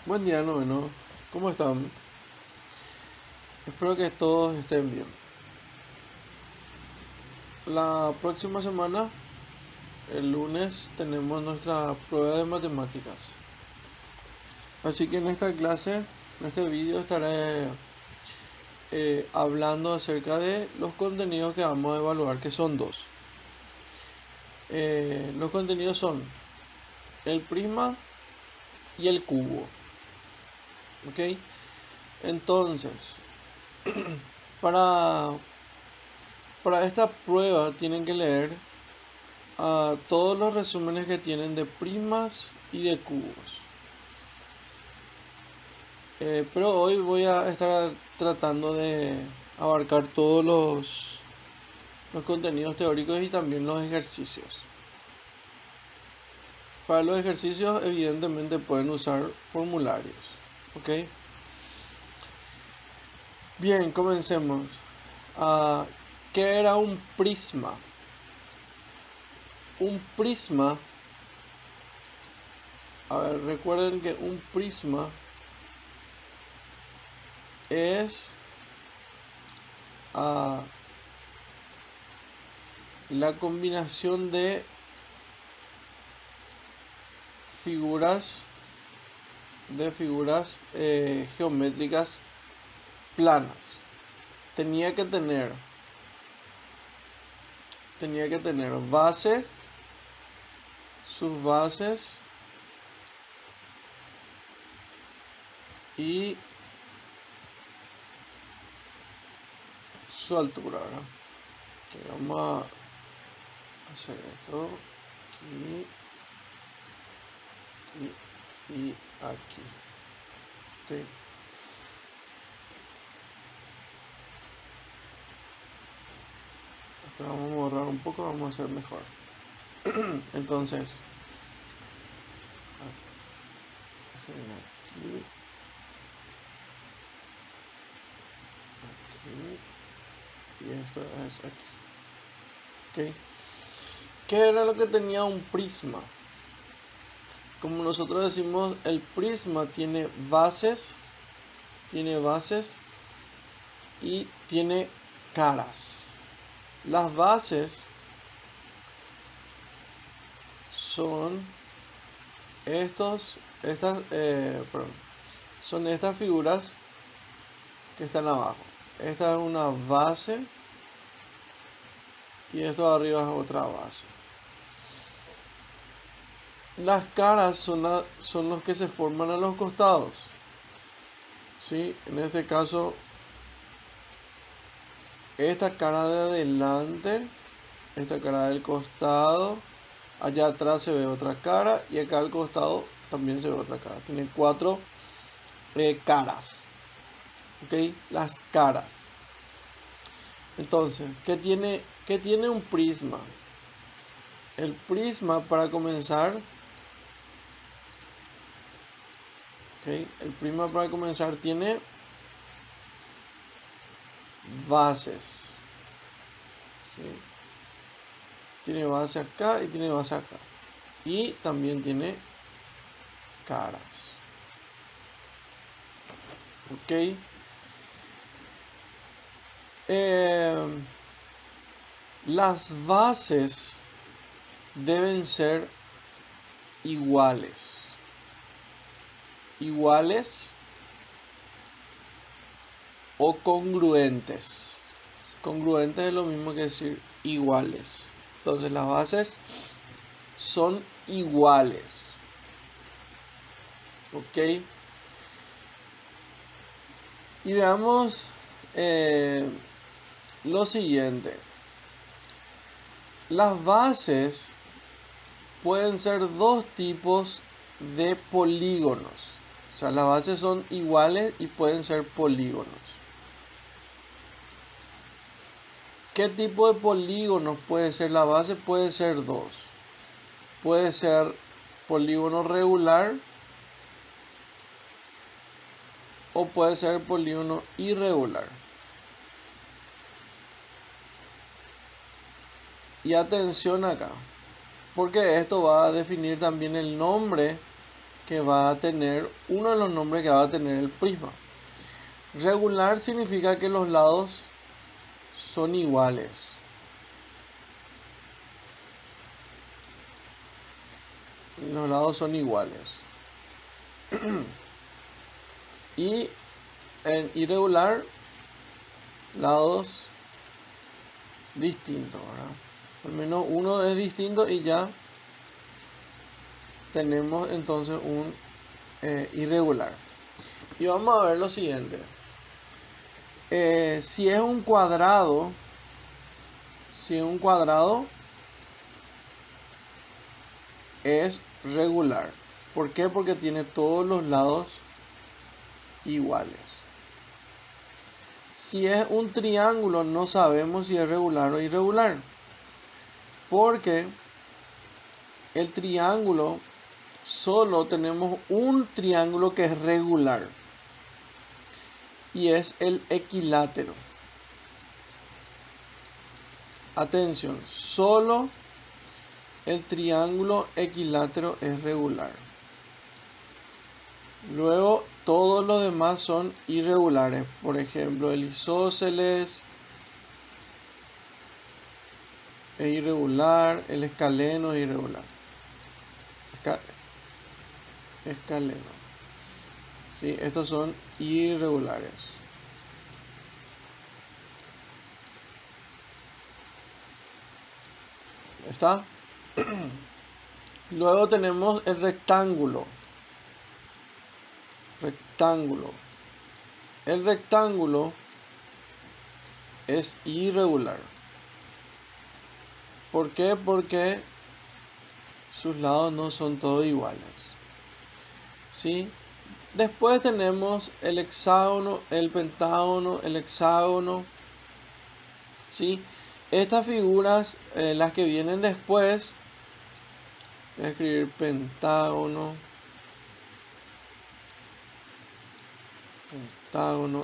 Buen día, noveno. ¿Cómo están? Espero que todos estén bien. La próxima semana, el lunes, tenemos nuestra prueba de matemáticas. Así que en esta clase, en este vídeo, estaré hablando acerca de los contenidos que vamos a evaluar, que son dos. Los contenidos son el prisma y el cubo. ¿Ok? Entonces, para, para esta prueba tienen que leer a todos los resúmenes que tienen de prismas y de cubos. Pero hoy voy a estar tratando de abarcar todos los contenidos teóricos y también los ejercicios. Para los ejercicios evidentemente pueden usar formularios. ¿Ok? Bien, comencemos. ¿Qué era un prisma? Un prisma, a ver, recuerden que un prisma es la combinación de figuras geométricas planas. Tenía que tener bases, sus bases y su altura, ¿verdad? Okay, vamos a hacer esto aquí y aquí. Okay. Esto vamos a borrar un poco, vamos a hacer mejor. Entonces, aquí, aquí y esto es aquí. Okay. ¿Qué era lo que tenía un prisma? Como nosotros decimos, el prisma tiene bases y tiene caras. Las bases son son estas figuras que están abajo. Esta es una base y esto de arriba es otra base. Las caras son los que se forman a los costados. ¿Sí? En este caso, esta cara de adelante, esta cara del costado, allá atrás se ve otra cara y acá al costado también se ve otra cara. Tiene cuatro caras. ¿Ok? Las caras. Entonces, ¿qué tiene un prisma? El prisma, para comenzar, tiene bases. ¿Sí? Tiene base acá y tiene base acá. Y también tiene caras. ¿Ok? Las bases deben ser iguales. Iguales o congruentes. Congruentes es lo mismo que decir iguales. Entonces las bases son iguales. ¿Ok? Y veamos lo siguiente. Las bases pueden ser dos tipos de polígonos. O sea, las bases son iguales y pueden ser polígonos. ¿Qué tipo de polígonos puede ser la base? Puede ser dos. Puede ser polígono regular o puede ser polígono irregular. Y atención acá, porque esto va a definir también el nombre que va a tener, uno de los nombres que va a tener el prisma. Regular significa que los lados son iguales. Los lados son iguales. Y en irregular, lados distintos, ¿verdad? Al menos uno es distinto y ya tenemos entonces un irregular. Y vamos a ver lo siguiente. Si es un cuadrado, es regular. ¿Por qué? Porque tiene todos los lados iguales. Si es un triángulo, no sabemos si es regular o irregular, porque el triángulo, solo tenemos un triángulo que es regular y es el equilátero. Atención, solo el triángulo equilátero es regular. Luego todos los demás son irregulares. Por ejemplo, el isósceles es irregular, el escaleno es irregular. Escaleno. ¿Sí? Estos son irregulares. ¿Está? Luego tenemos el rectángulo. El rectángulo es irregular. ¿Por qué? Porque sus lados no son todos iguales. ¿Sí? Después tenemos el hexágono, el pentágono, el hexágono. ¿Sí? Estas figuras, las que vienen después, voy a escribir pentágono,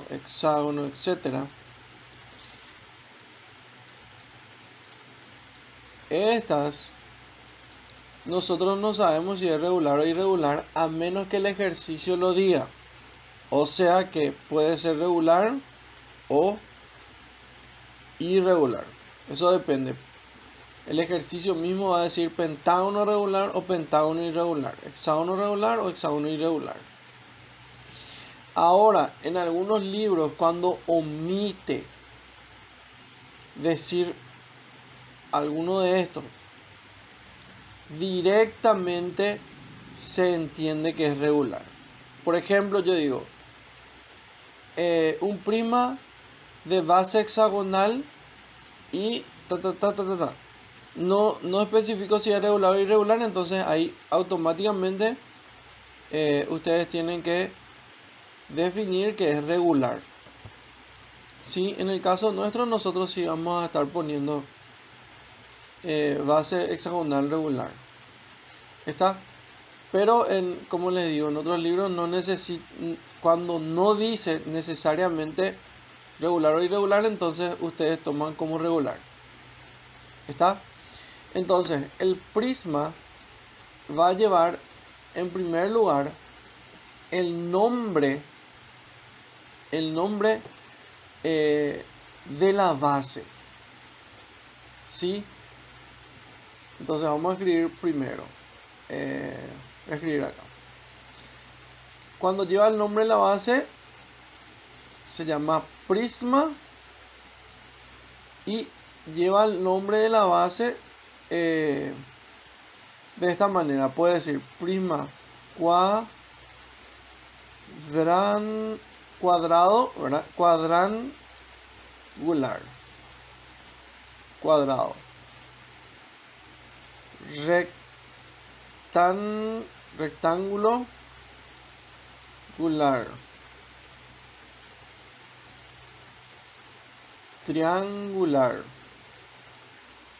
hexágono, etcétera. Estas, nosotros no sabemos si es regular o irregular a menos que el ejercicio lo diga. O sea que puede ser regular o irregular. Eso depende. El ejercicio mismo va a decir pentágono regular o pentágono irregular, hexágono regular o hexágono irregular. Ahora, en algunos libros, cuando omite decir alguno de estos, directamente se entiende que es regular. Por ejemplo, yo digo, un prisma de base hexagonal y no especifico si es regular o irregular, entonces ahí automáticamente ustedes tienen que definir que es regular. ¿Sí? En el caso nuestro, nosotros sí vamos a estar poniendo base hexagonal regular. ¿Está? Pero como les digo, en otros libros no necesita, cuando no dice necesariamente regular o irregular, entonces ustedes toman como regular. ¿Está? Entonces, el prisma va a llevar en primer lugar el nombre de la base. ¿Sí? Entonces vamos a escribir primero. Voy a escribir acá. Cuando lleva el nombre de la base, se llama prisma y lleva el nombre de la base de esta manera. Puede decir prisma cuadrado, ¿verdad? Cuadrangular. Cuadrado. Rectángulo angular, triangular.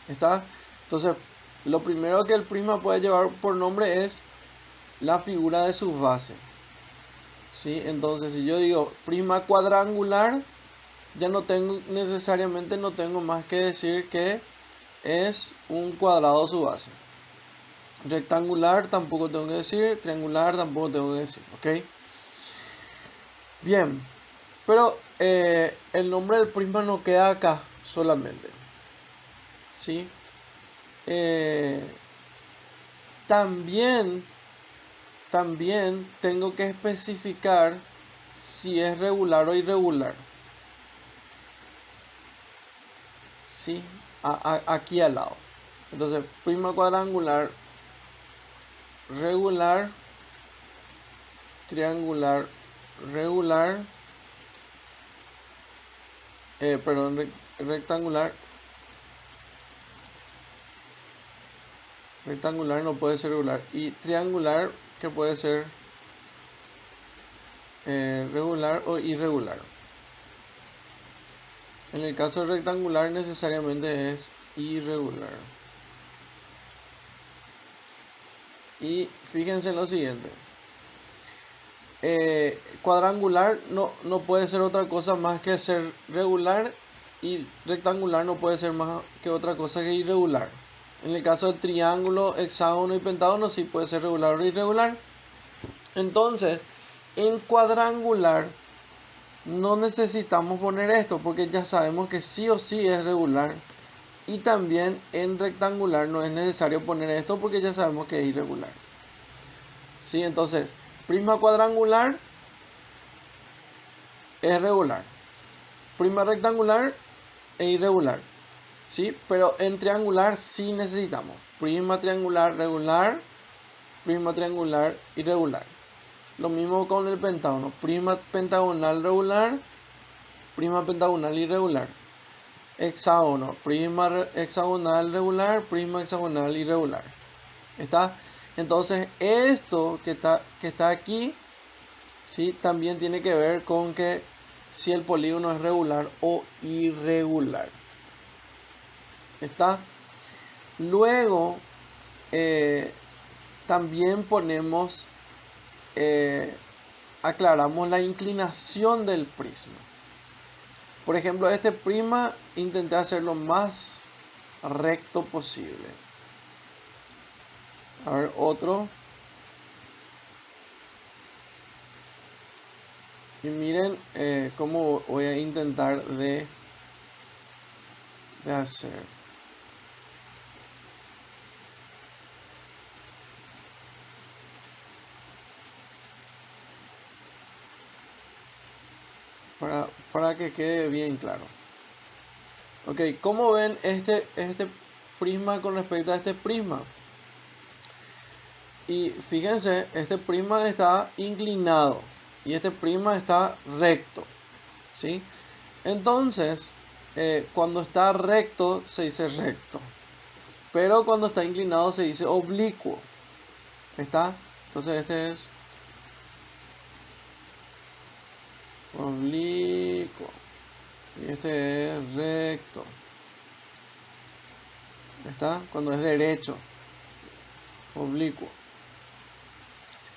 ¿Está? Entonces, lo primero que el prisma puede llevar por nombre es la figura de sus bases. ¿Sí? Entonces, si yo digo prisma cuadrangular, ya no tengo necesariamente, no tengo más que decir que es un cuadrado su base. Rectangular tampoco tengo que decir, triangular tampoco tengo que decir, ¿ok? Bien, pero el nombre del prisma no queda acá solamente, ¿sí? Eh, también tengo que especificar si es regular o irregular, ¿sí? Aquí al lado. Entonces, prisma cuadrangular regular, triangular regular, perdón, rectangular no puede ser regular, y triangular, que puede ser regular o irregular. En el caso rectangular necesariamente es irregular. Y fíjense en lo siguiente. Cuadrangular no puede ser otra cosa más que ser regular, y rectangular no puede ser más que otra cosa que irregular. En el caso del triángulo, hexágono y pentágono sí puede ser regular o irregular. Entonces, en cuadrangular no necesitamos poner esto porque ya sabemos que sí o sí es regular. Y también en rectangular no es necesario poner esto porque ya sabemos que es irregular. ¿Sí? Entonces, prisma cuadrangular es regular. Prisma rectangular es irregular. ¿Sí? Pero en triangular sí necesitamos prisma triangular regular, prisma triangular irregular. Lo mismo con el pentágono. Prisma pentagonal regular, prisma pentagonal irregular. Hexágono, prisma hexagonal regular, prisma hexagonal irregular. ¿Está? Entonces esto que está aquí, ¿sí? También tiene que ver con que si el polígono es regular o irregular. ¿Está? Luego también ponemos, aclaramos la inclinación del prisma. Por ejemplo, este prisma intenté hacerlo más recto posible. A ver, otro. Y miren cómo voy a intentar de hacer. Para que quede bien claro. Ok, ¿cómo ven este prisma con respecto a este prisma? Y fíjense, este prisma está inclinado y este prisma está recto, ¿sí? Entonces, cuando está recto se dice recto, pero cuando está inclinado se dice oblicuo. ¿Está? Entonces este es oblicuo y este es recto. ¿Está? Cuando es derecho, oblicuo.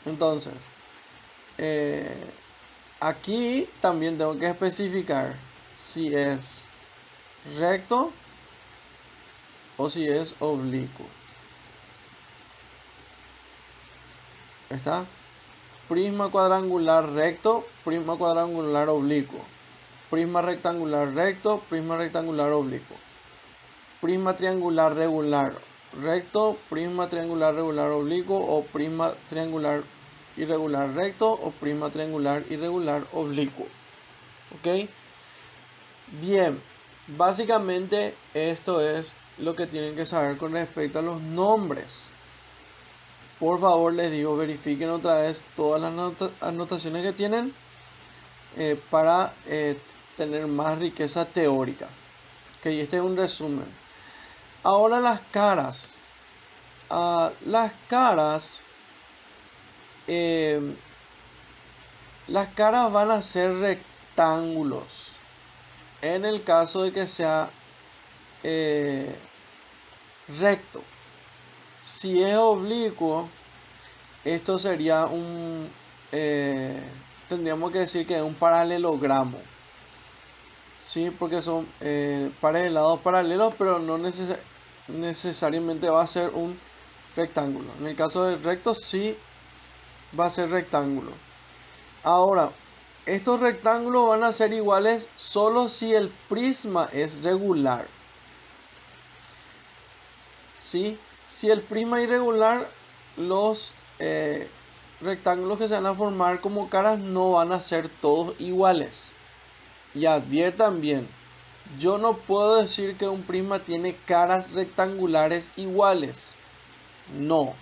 Entonces, aquí también tengo que especificar si es recto o si es oblicuo. ¿Está? Prisma cuadrangular recto, prisma cuadrangular oblicuo. Prisma rectangular recto, prisma rectangular oblicuo. Prisma triangular regular recto, prisma triangular regular oblicuo, o prisma triangular irregular recto, o prisma triangular irregular oblicuo. ¿Ok? Bien, básicamente esto es lo que tienen que saber con respecto a los nombres. Por favor, les digo, verifiquen otra vez todas las anotaciones que tienen para tener más riqueza teórica. Ok, este es un resumen. Ahora las caras. Las caras van a ser rectángulos. En el caso de que sea recto. Si es oblicuo, esto sería tendríamos que decir que es un paralelogramo. ¿Sí? Porque son pares de lados paralelos, pero no necesariamente va a ser un rectángulo. En el caso del recto sí va a ser rectángulo. Ahora, estos rectángulos van a ser iguales solo si el prisma es regular. ¿Sí? Si el prisma es irregular, los rectángulos que se van a formar como caras no van a ser todos iguales. Y adviertan bien, yo no puedo decir que un prisma tiene caras rectangulares iguales. No.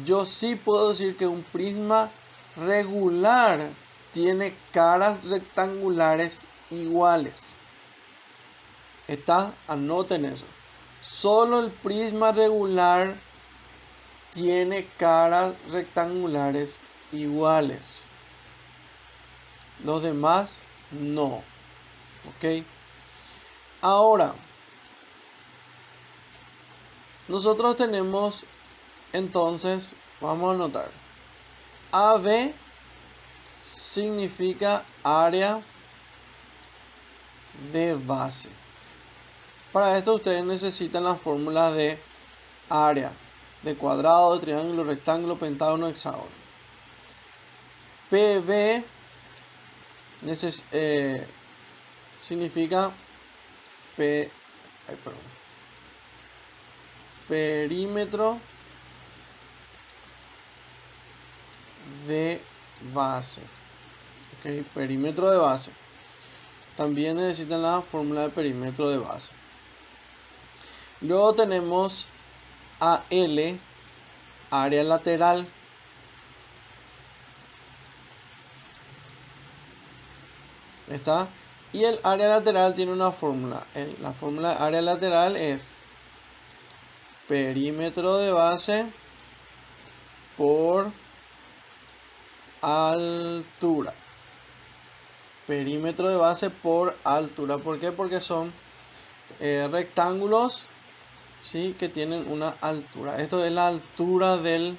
Yo sí puedo decir que un prisma regular tiene caras rectangulares iguales. Anoten eso. Solo el prisma regular tiene caras rectangulares iguales. Los demás no. ¿Ok? Ahora, nosotros tenemos entonces, vamos a anotar. AB significa área de base. Para esto ustedes necesitan la fórmula de área, de cuadrado, de triángulo, rectángulo, pentágono, hexágono. PB significa perímetro de base. ¿Okay? Perímetro de base. También necesitan la fórmula de perímetro de base. Luego tenemos AL, área lateral. ¿Está? Y el área lateral tiene una fórmula. La fórmula de área lateral es perímetro de base por altura. Perímetro de base por altura. ¿Por qué? Porque son rectángulos, ¿sí?, que tienen una altura. Esto es la altura del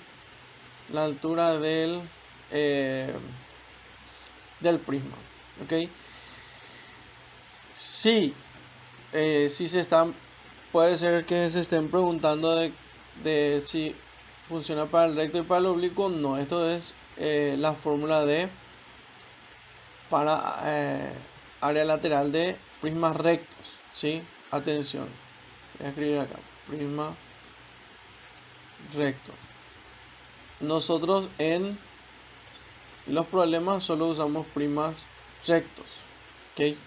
prisma. ¿Ok? Sí, puede ser que se estén preguntando de si funciona para el recto y para el oblicuo. No, esto es la fórmula para área lateral de prismas rectos. ¿Sí? Atención, voy a escribir acá, prisma recto. Nosotros en los problemas solo usamos prismas rectos. ¿Ok?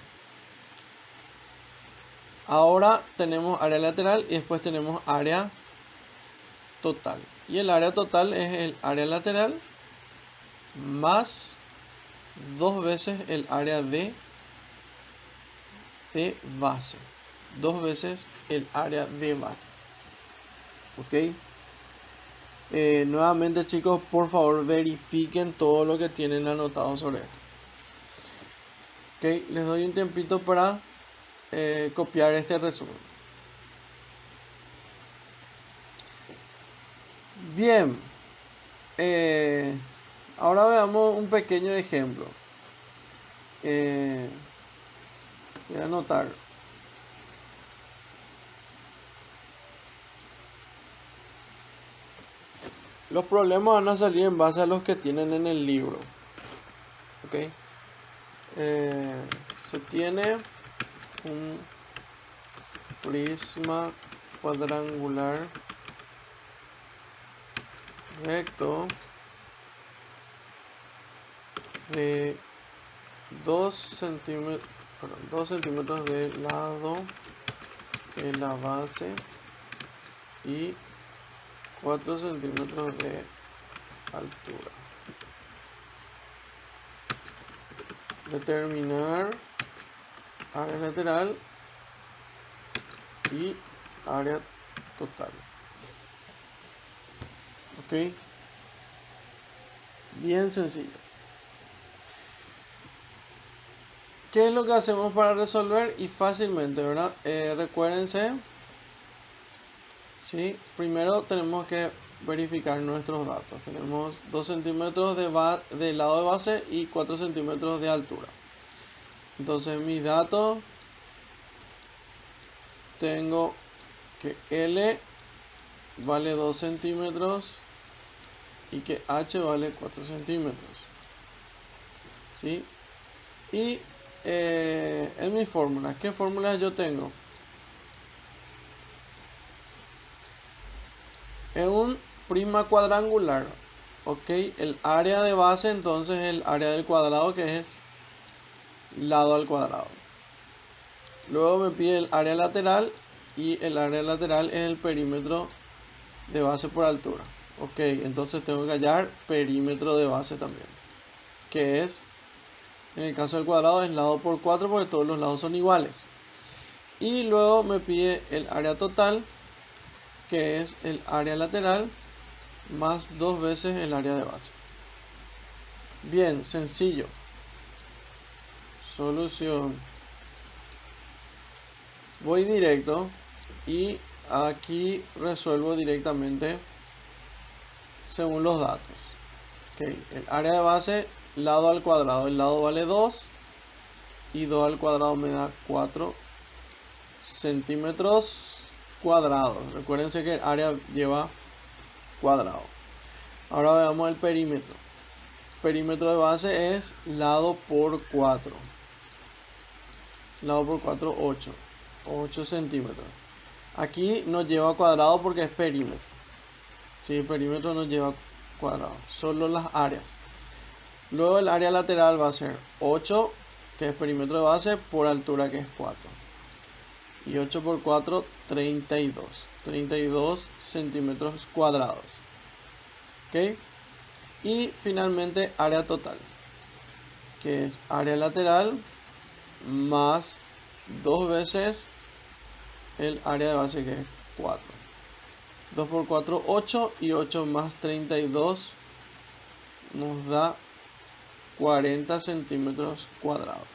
Ahora tenemos área lateral y después tenemos área total. Y el área total es el área lateral más 2 veces el área de base. 2 veces el área de base. ¿Ok? Nuevamente, chicos, por favor verifiquen todo lo que tienen anotado sobre esto. ¿Ok? Les doy un tiempito para copiar este resumen. Bien. Ahora veamos un pequeño ejemplo. Voy a anotar. Los problemas van a salir en base a los que tienen en el libro. ¿Ok? Se tiene un prisma cuadrangular recto de 2 centímetros de lado de la base y 4 centímetros de altura. Determinar área lateral y área total. Ok, bien sencillo. ¿Qué es lo que hacemos para resolver? Y fácilmente, ¿verdad? Recuérdense, ¿sí? Primero tenemos que verificar nuestros datos. Tenemos 2 centímetros de lado de base y 4 centímetros de altura. Entonces mis datos, tengo que L vale 2 centímetros y que h vale 4 centímetros. ¿Sí? Y en mi fórmula, ¿qué fórmulas yo tengo? En un prisma cuadrangular, ok, el área de base entonces es el área del cuadrado, que es lado al cuadrado. Luego me pide el área lateral, y el área lateral es el perímetro de base por altura. Ok, entonces tengo que hallar perímetro de base también, que es, en el caso del cuadrado, es lado por 4 porque todos los lados son iguales. Y luego me pide el área total, que es el área lateral más 2 veces el área de base. Bien, sencillo. Solución. Voy directo y aquí resuelvo directamente según los datos. Okay. El área de base, lado al cuadrado. El lado vale 2 y 2 al cuadrado me da 4 centímetros cuadrados. Recuérdense que el área lleva cuadrado. Ahora veamos el perímetro. Perímetro de base es lado por 4. Lado por 4, 8 centímetros. Aquí no lleva cuadrado porque es perímetro. Sí, el perímetro no lleva cuadrado, solo las áreas. Luego el área lateral va a ser 8, que es perímetro de base, por altura, que es 4. Y 8 por 4, 32. 32 centímetros cuadrados. ¿Ok? Y finalmente área total, que es área lateral más 2 veces el área de base, que es 4. 2 por 4, 8, y 8 más 32 nos da 40 centímetros cuadrados.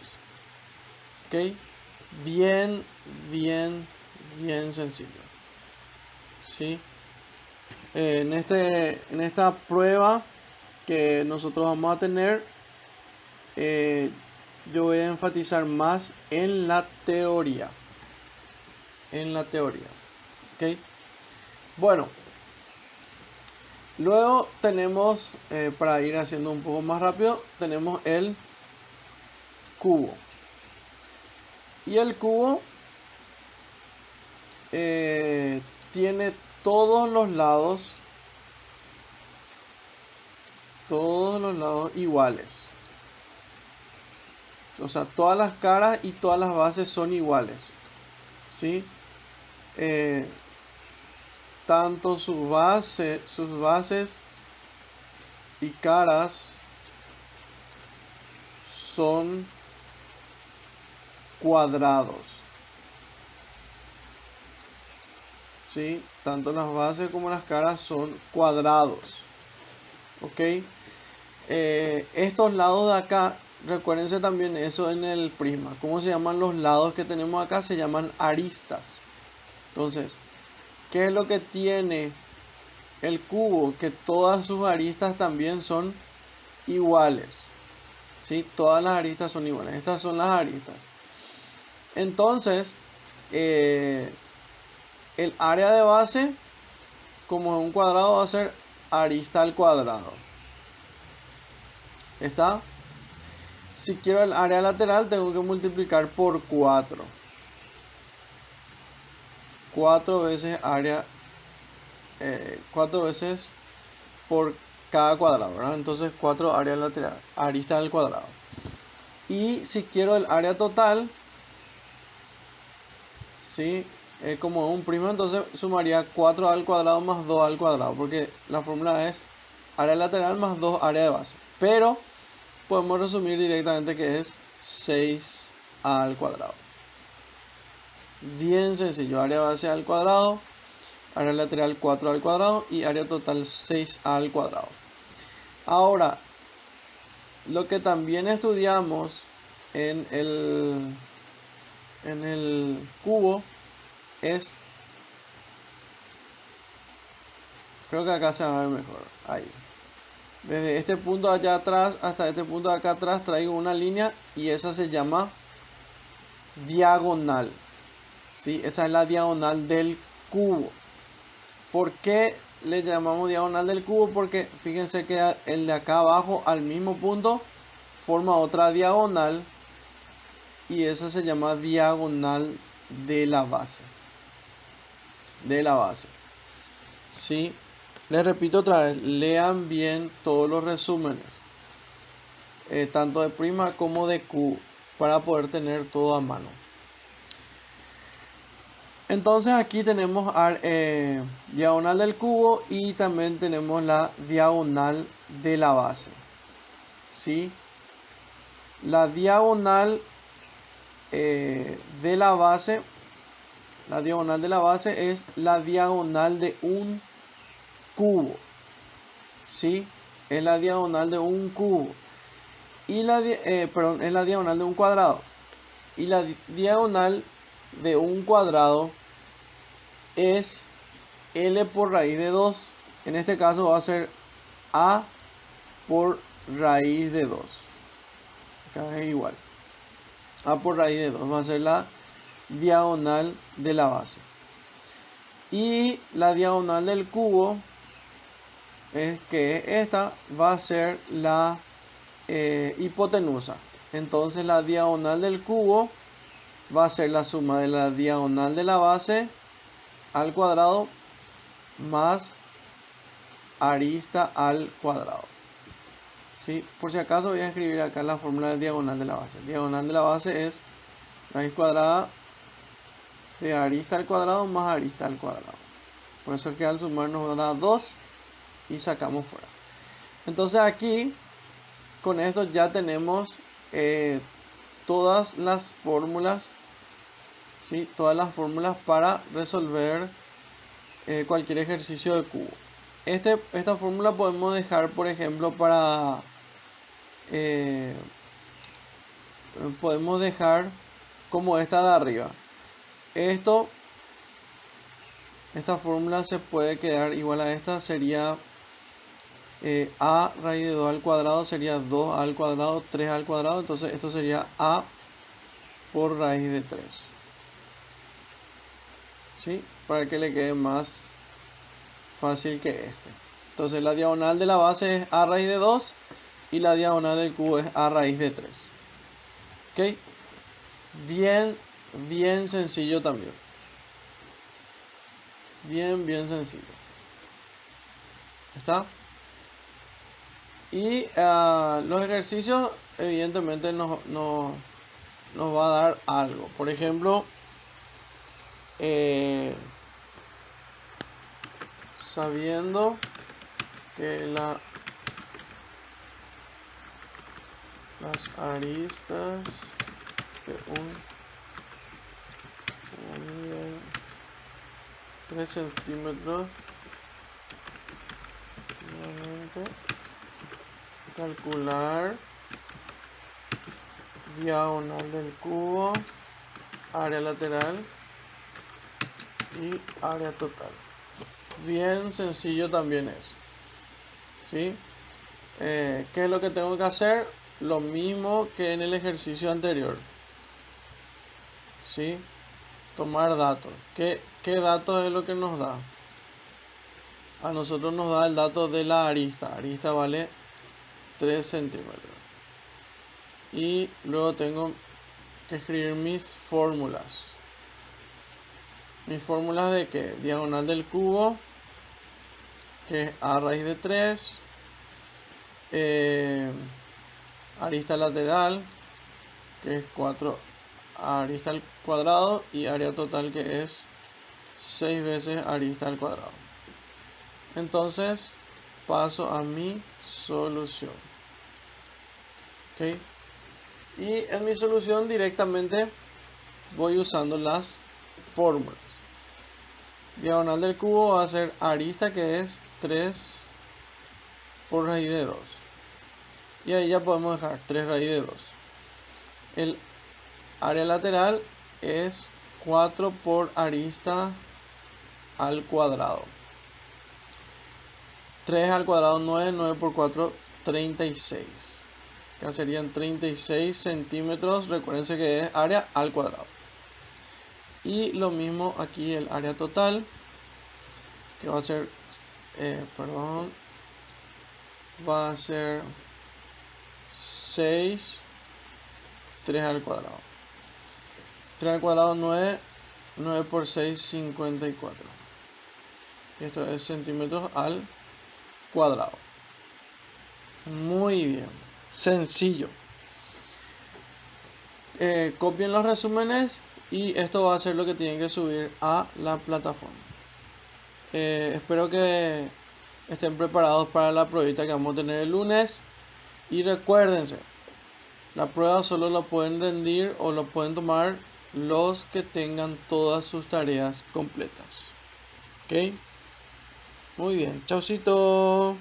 ¿Ok? Bien sencillo. ¿Sí? En esta prueba que nosotros vamos a tener, yo voy a enfatizar más en la teoría. ¿Ok? Bueno, luego tenemos, para ir haciendo un poco más rápido, tenemos el cubo. Y el cubo tiene todos los lados iguales. O sea, todas las caras y todas las bases son iguales. ¿Sí? Tanto sus bases y caras son cuadrados. ¿Sí? Tanto las bases como las caras son cuadrados. ¿Ok? Estos lados de acá, recuérdense también eso en el prisma. ¿Cómo se llaman los lados que tenemos acá? Se llaman aristas. Entonces, ¿qué es lo que tiene el cubo? Que todas sus aristas también son iguales. ¿Sí? Todas las aristas son iguales. Estas son las aristas. Entonces, el área de base, como es un cuadrado, va a ser arista al cuadrado. ¿Está? Si quiero el área lateral, tengo que multiplicar por 4. 4 veces área, 4 veces por cada cuadrado, ¿verdad? Entonces 4 área lateral, arista al cuadrado. Y si quiero el área total, ¿sí? Como un primo, entonces sumaría 4 al cuadrado más 2 al cuadrado, porque la fórmula es área lateral más 2 área de base. Pero podemos resumir directamente que es 6 al cuadrado. Bien sencillo, área base al cuadrado, área lateral 4 al cuadrado y área total 6 al cuadrado. Ahora, lo que también estudiamos en el cubo es, creo que acá se va a ver mejor, ahí. Desde este punto allá atrás hasta este punto de acá atrás traigo una línea y esa se llama diagonal. ¿Sí? Esa es la diagonal del cubo. ¿Por qué le llamamos diagonal del cubo? Porque fíjense que el de acá abajo al mismo punto forma otra diagonal y esa se llama diagonal de la base. ¿Sí? Les repito otra vez, lean bien todos los resúmenes, tanto de prima como de Q, para poder tener todo a mano. Entonces aquí tenemos diagonal del cubo y también tenemos la diagonal de la base. ¿Sí? La diagonal de la base, es la diagonal de un cubo. ¿Sí? Es la diagonal de un cubo. Y es la diagonal de un cuadrado. Y la diagonal de un cuadrado es L por raíz de 2. En este caso va a ser A por raíz de 2. Acá es igual. A por raíz de 2 va a ser la diagonal de la base. Y la diagonal del cubo, es que esta va a ser la hipotenusa. Entonces la diagonal del cubo va a ser la suma de la diagonal de la base al cuadrado más arista al cuadrado. ¿Sí? Por si acaso voy a escribir acá la fórmula de diagonal de la base. Diagonal de la base es raíz cuadrada de arista al cuadrado más arista al cuadrado. Por eso es que al sumar nos da 2 y sacamos fuera. Entonces aquí con esto ya tenemos todas las fórmulas, ¿sí? Todas las fórmulas para resolver cualquier ejercicio de cubo. Esta fórmula podemos dejar, por ejemplo, podemos dejar como esta de arriba. Esta fórmula se puede quedar igual a esta, sería a raíz de 2 al cuadrado sería 2 al cuadrado, 3 al cuadrado, entonces esto sería a por raíz de 3. ¿Sí? Para que le quede más fácil que este. Entonces la diagonal de la base es a raíz de 2 y la diagonal del cubo es a raíz de 3. ¿Ok? Bien sencillo también. Bien sencillo. ¿Está? Y los ejercicios evidentemente nos va a dar algo. Por ejemplo, sabiendo que las aristas de un 3 centímetros, calcular diagonal del cubo, área lateral y área total. Bien sencillo también es. ¿Sí? ¿Qué es lo que tengo que hacer? Lo mismo que en el ejercicio anterior. ¿Sí? Tomar datos. ¿Qué datos es lo que nos da? A nosotros nos da el dato de la arista. Arista vale 3 centímetros. Y luego tengo que escribir mis fórmulas. Mis fórmulas de que diagonal del cubo, que es a raíz de 3, arista lateral, que es 4 arista al cuadrado, y área total, que es 6 veces arista al cuadrado. Entonces paso a mi solución. ¿Ok? Y en mi solución directamente voy usando las fórmulas. Diagonal del cubo va a ser arista, que es 3 por raíz de 2. Y ahí ya podemos dejar 3 raíz de 2. El área lateral es 4 por arista al cuadrado. 3 al cuadrado 9, 9 por 4, 36. Acá serían 36 centímetros. Recuérdense que es área al cuadrado. Y lo mismo aquí el área total. que va a ser, perdón, va a ser 6, 3 al cuadrado. 3 al cuadrado 9, 9 por 6, 54. Esto es centímetros al cuadrado. Muy bien, sencillo. Copien los resúmenes y esto va a ser lo que tienen que subir a la plataforma. Espero que estén preparados para la pruebita que vamos a tener el lunes. Y recuérdense, la prueba solo la pueden rendir o lo pueden tomar los que tengan todas sus tareas completas. ¿Ok? Muy bien, chaucito.